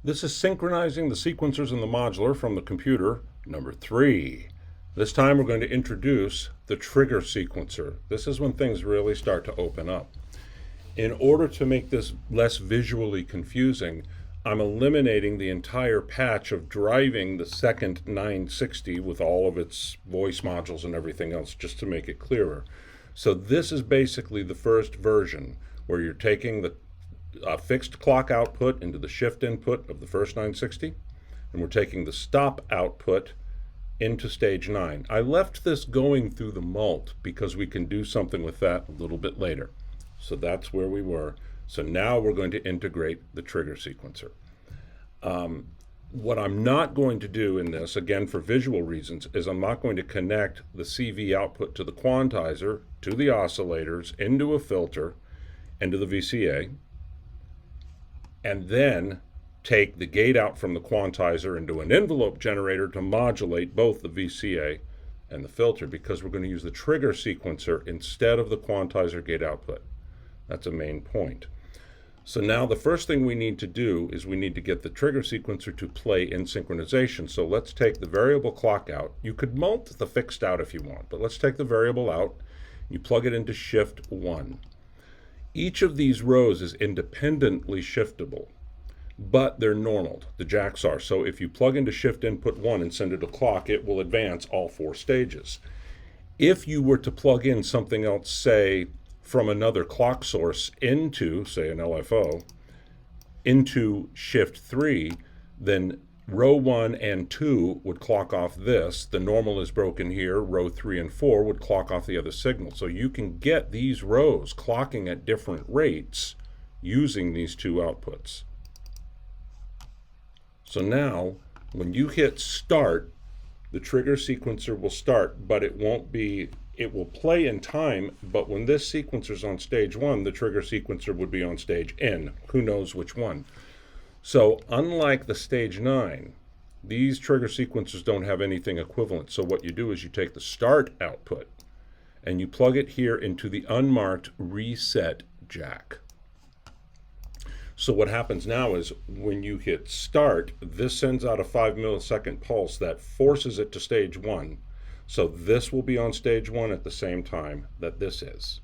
This is synchronizing the sequencers in the modular from the computer, number 3. This time we're going to introduce the trigger sequencer. This is when things really start to open up. In order to make this less visually confusing, I'm eliminating the entire patch of driving the second 960 with all of its voice modules and everything else, just to make it clearer. So this is basically the first version where you're taking the fixed clock output into the shift input of the first 960, and we're taking the stop output into stage 9. I left this going through the mult because we can do something with that a little bit later. So that's where we were. So now we're going to integrate the trigger sequencer. What I'm not going to do in this, again for visual reasons, is I'm not going to connect the CV output to the quantizer, to the oscillators, into a filter, into the VCA, and then take the gate out from the quantizer into an envelope generator to modulate both the VCA and the filter, because we're going to use the trigger sequencer instead of the quantizer gate output. That's a main point. So now the first thing we need to do is we need to get the trigger sequencer to play in synchronization. So let's take the variable clock out. You could mult the fixed out if you want, but let's take the variable out. You plug it into shift 1. Each of these rows is independently shiftable, but they're normaled, the jacks are. So if you plug into shift input 1 and send it a clock, it will advance all 4 stages. If you were to plug in something else, say from another clock source into, say an LFO, into shift 3, then row 1 and 2 would clock off this. The normal is broken here. Row 3 and 4 would clock off the other signal. So you can get these rows clocking at different rates using these two outputs. So now, when you hit start, the trigger sequencer will start, but it will play in time, but when this sequencer is on stage 1, the trigger sequencer would be on stage N. Who knows which one? So unlike the stage 9, these trigger sequencers don't have anything equivalent. So what you do is you take the start output and you plug it here into the unmarked reset jack. So what happens now is when you hit start, this sends out a 5 millisecond pulse that forces it to stage 1. So this will be on stage 1 at the same time that this is.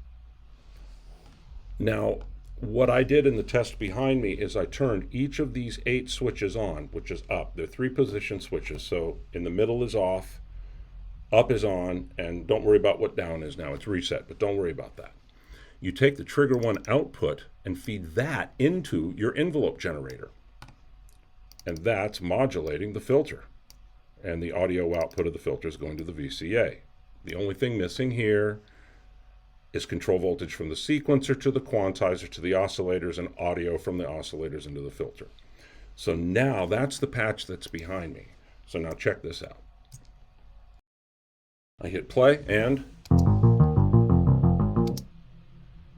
Now, what I did in the test behind me is I turned each of these 8 switches on, which is up. They're 3-position switches. So in the middle is off, up is on, and don't worry about what down is now. It's reset, but don't worry about that. You take the trigger 1 output and feed that into your envelope generator. And that's modulating the filter. And the audio output of the filter is going to the VCA. The only thing missing here is control voltage from the sequencer to the quantizer to the oscillators and audio from the oscillators into the filter. So now that's the patch that's behind me. So now check this out. I hit play and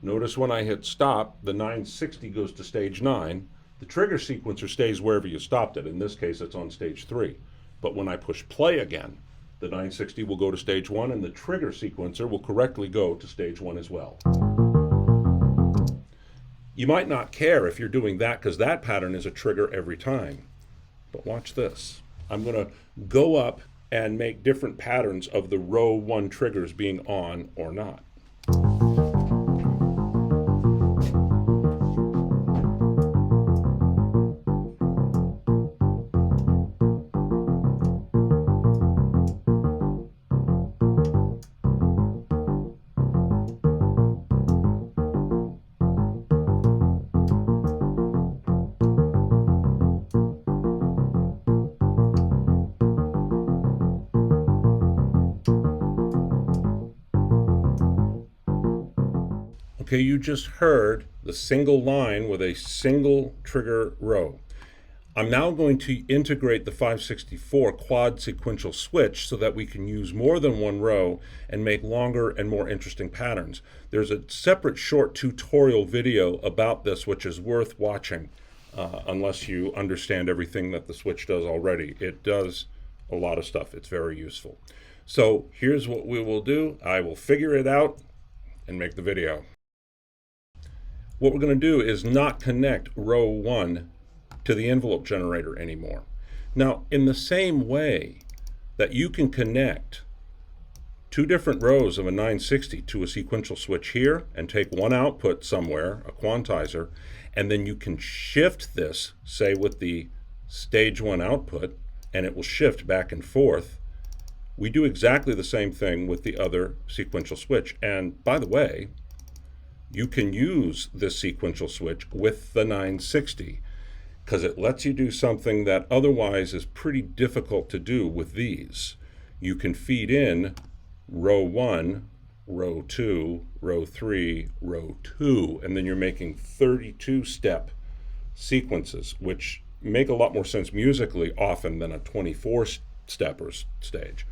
notice when I hit stop, the 960 goes to stage 9. The trigger sequencer stays wherever you stopped it. In this case, it's on stage 3. But when I push play again, the 960 will go to stage 1 and the trigger sequencer will correctly go to stage 1 as well. You might not care if you're doing that because that pattern is a trigger every time. But watch this. I'm going to go up and make different patterns of the row 1 triggers being on or not. Okay, you just heard the single line with a single trigger row. I'm now going to integrate the 564 quad sequential switch so that we can use more than one row and make longer and more interesting patterns. There's a separate short tutorial video about this which is worth watching unless you understand everything that the switch does already. It does a lot of stuff. It's very useful. So here's what we will do. I will figure it out and make the video. What we're going to do is not connect row 1 to the envelope generator anymore. Now, in the same way that you can connect two different rows of a 960 to a sequential switch here and take one output somewhere, a quantizer, and then you can shift this, say with the stage 1 output, and it will shift back and forth. We do exactly the same thing with the other sequential switch. And by the way, you can use this sequential switch with the 960 because it lets you do something that otherwise is pretty difficult to do with these. You can feed in row 1, row 2, row 3, row 2, and then you're making 32-step sequences, which make a lot more sense musically often than a 24-stepper stage.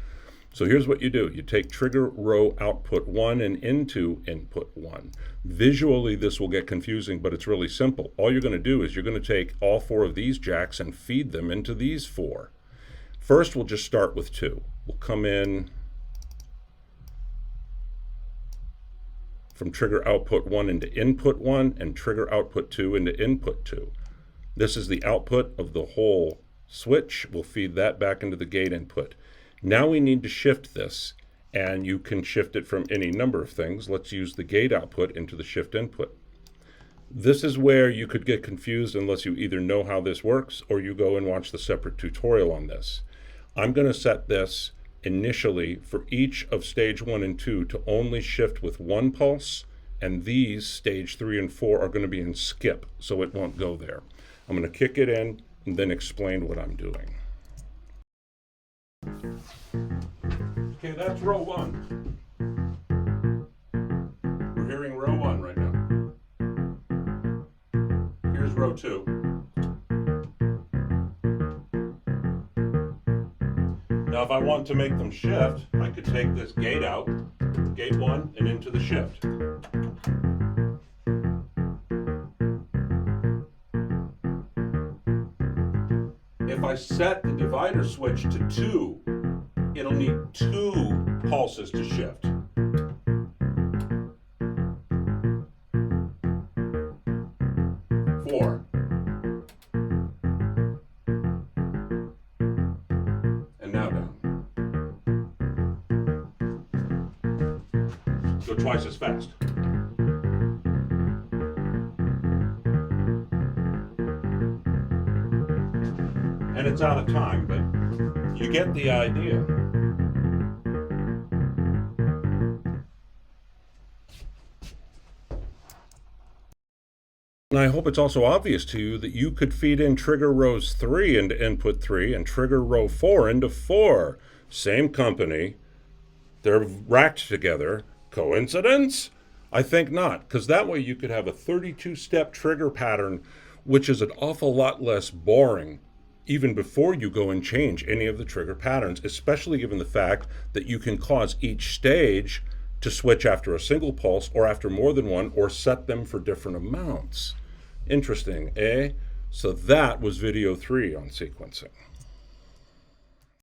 So here's what you do. You take trigger row output 1 and into input 1. Visually, this will get confusing, but it's really simple. All you're going to do is you're going to take all 4 of these jacks and feed them into these 4. First, we'll just start with 2. We'll come in from trigger output 1 into input 1 and trigger output 2 into input 2. This is the output of the whole switch. We'll feed that back into the gate input. Now we need to shift this, and you can shift it from any number of things. Let's use the gate output into the shift input. This is where you could get confused unless you either know how this works or you go and watch the separate tutorial on this. I'm going to set this initially for each of stage 1 and 2 to only shift with 1 pulse, and these stage 3 and 4 are going to be in skip, so it won't go there. I'm going to kick it in and then explain what I'm doing. Okay, that's row 1. We're hearing row 1 right now. Here's row 2. Now if I want to make them shift, I could take this gate out, gate 1, and into the shift. If I set the divider switch to 2, it'll need 2 pulses to shift. Four. And now down. Go twice as fast. And it's out of time, but you get the idea. And I hope it's also obvious to you that you could feed in trigger rows 3 into input 3 and trigger row 4 into 4. Same company. They're racked together. Coincidence? I think not, because that way you could have a 32-step trigger pattern, which is an awful lot less boring even before you go and change any of the trigger patterns, especially given the fact that you can cause each stage to switch after a single pulse or after more than one, or set them for different amounts. Interesting, eh? So that was video 3 on sequencing.